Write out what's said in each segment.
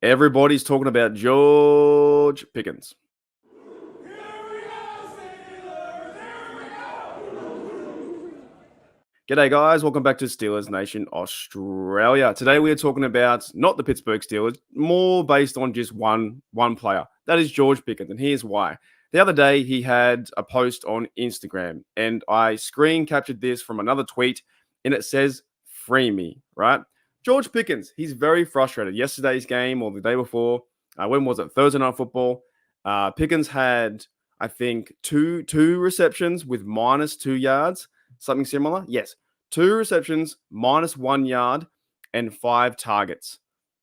Everybody's talking about George Pickens. G'day, guys. Welcome back to Steelers Nation Australia. Today we are talking about not the Pittsburgh Steelers, more based on just one player. That is George Pickens, and here's why. The other day he had a post on Instagram, and I screen captured this from another tweet, and it says, "Free me," right? George Pickens, he's very frustrated. Yesterday's game or the day before, when was it? Thursday Night Football. Pickens had, I think, two receptions with -2 yards. Something similar? Yes. 2 receptions, -1 yard, and 5 targets.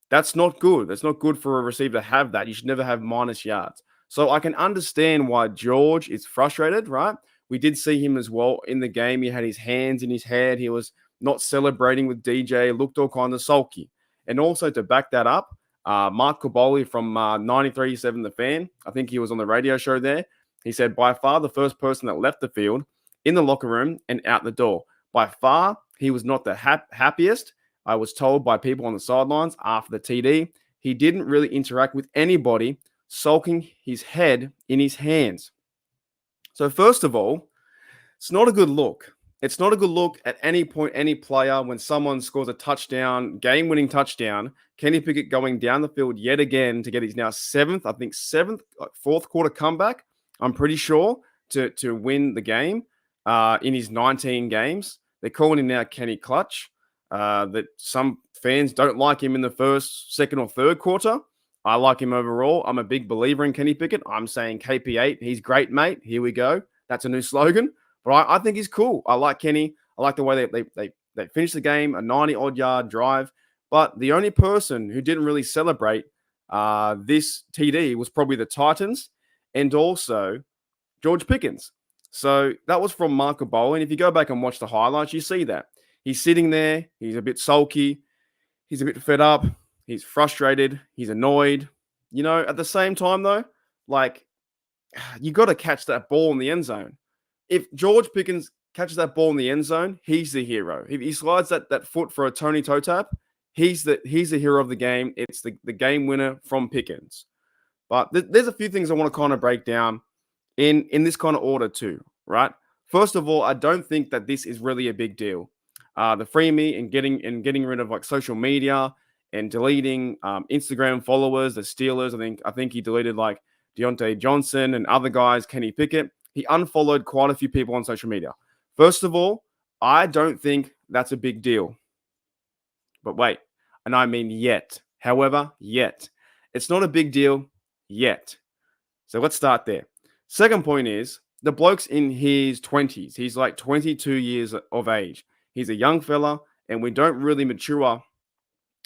That's not good. That's not good for a receiver to have that. You should never have minus yards. So I can understand why George is frustrated, right? We did see him as well in the game. He had his hands in his head. He was not celebrating with DJ, looked all kind of sulky. And also to back that up, Mark Caboli from 93.7 The Fan, I think he was on the radio show there. He said, by far the first person that left the field, in the locker room, and out the door. By far, he was not the happiest. I was told by people on the sidelines after the TD, he didn't really interact with anybody, sulking his head in his hands. So first of all, it's not a good look. It's not a good look at any point, any player, when someone scores a touchdown, game-winning touchdown, Kenny Pickett going down the field yet again to get his now seventh, fourth quarter comeback, I'm pretty sure, to win the game. In his 19 games. They're calling him now Kenny Clutch. That some fans don't like him in the first, second, or third quarter. I like him overall. I'm a big believer in Kenny Pickett. I'm saying KP8. He's great, mate. Here we go. That's a new slogan. But I think he's cool. I like Kenny. I like the way they finished the game, a 90-odd yard drive. But the only person who didn't really celebrate this TD was probably the Titans and also George Pickens. So that was from Mark Caboli. And if you go back and watch the highlights, you see that. He's sitting there. He's a bit sulky. He's a bit fed up. He's frustrated. He's annoyed. You know, at the same time, though, like, you got to catch that ball in the end zone. If George Pickens catches that ball in the end zone, he's the hero. If he slides that foot for a Tony toe tap, he's the hero of the game. It's the game winner from Pickens. But there's a few things I want to kind of break down in this kind of order too, right? First of all, I don't think that this is really a big deal. The free me and getting rid of like social media and deleting Instagram followers, the Steelers. I think he deleted like Deontay Johnson and other guys, Kenny Pickett. He unfollowed quite a few people on social media. First of all, I don't think that's a big deal. But wait, and I mean yet. However, yet. It's not a big deal yet. So let's start there. Second point is, the bloke's in his 20s. He's like 22 years of age. He's a young fella, and we don't really mature,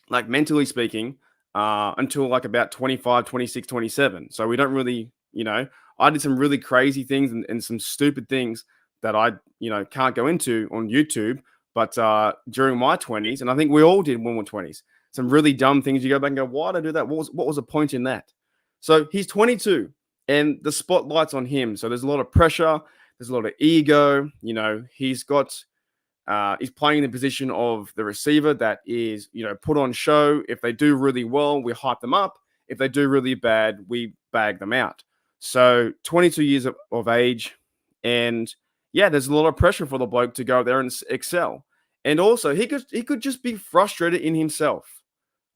like mentally speaking, until like about 25, 26, 27. So we don't really, I did some really crazy things and some stupid things that I, can't go into on YouTube. But during my 20s, and I think we all did when we're 20s, some really dumb things. You go back and go, why did I do that? What was the point in that? So he's 22. And the spotlight's on him. So there's a lot of pressure. There's a lot of ego. He's playing the position of the receiver that is, put on show. If they do really well, we hype them up. If they do really bad, we bag them out. So 22 years of age. And yeah, there's a lot of pressure for the bloke to go there and excel. And also, he could just be frustrated in himself.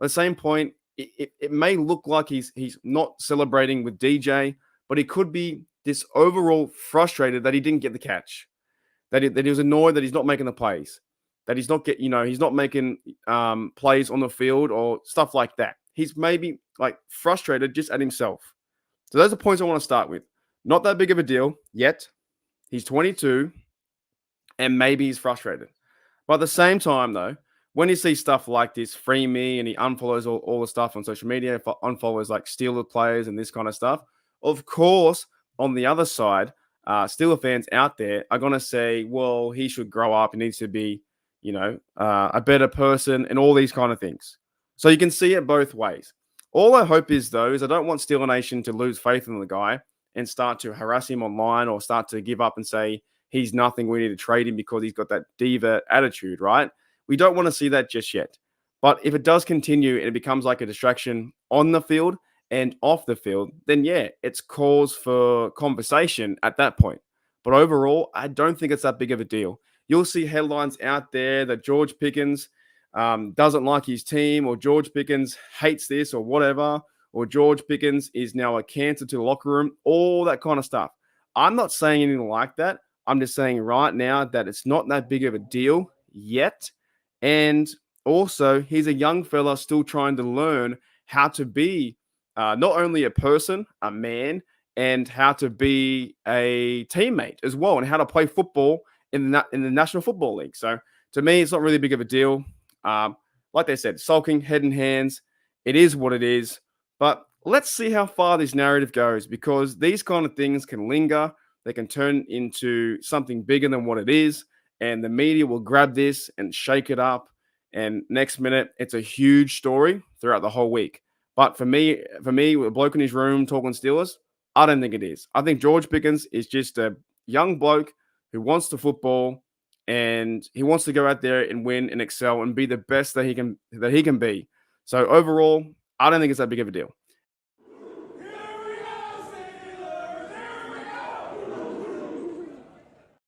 At the same point, it may look like he's not celebrating with DJ, but he could be this overall frustrated that he didn't get the catch, that he was annoyed that he's not making the plays, that he's not making plays on the field or stuff like that. He's maybe like frustrated just at himself. So those are points I want to start with. Not that big of a deal yet. He's 22, and maybe he's frustrated. But at the same time, though, when you see stuff like this, free me, and he unfollows all the stuff on social media, unfollows like Steeler players and this kind of stuff, of course, on the other side, Steeler fans out there are going to say, well, he should grow up. He needs to be, a better person and all these kind of things. So you can see it both ways. All I hope is, though, is I don't want Steeler Nation to lose faith in the guy and start to harass him online or start to give up and say he's nothing. We need to trade him because he's got that diva attitude, right? We don't want to see that just yet. But if it does continue and it becomes like a distraction on the field and off the field, then yeah, it's cause for conversation at that point. But overall, I don't think it's that big of a deal. You'll see headlines out there that George Pickens doesn't like his team, or George Pickens hates this, or whatever, or George Pickens is now a cancer to the locker room, all that kind of stuff. I'm not saying anything like that. I'm just saying right now that it's not that big of a deal yet. And also, he's a young fella still trying to learn how to be not only a person, a man, and how to be a teammate as well, and how to play football in the National Football League. So to me, it's not really big of a deal. Like they said, sulking, head in hands. It is what it is. But let's see how far this narrative goes, because these kind of things can linger. They can turn into something bigger than what it is, and the media will grab this and shake it up. And next minute, it's a huge story throughout the whole week. But for me, with a bloke in his room talking Steelers, I don't think it is. I think George Pickens is just a young bloke who wants to football, and he wants to go out there and win and excel and be the best that he can be. So overall, I don't think it's that big of a deal.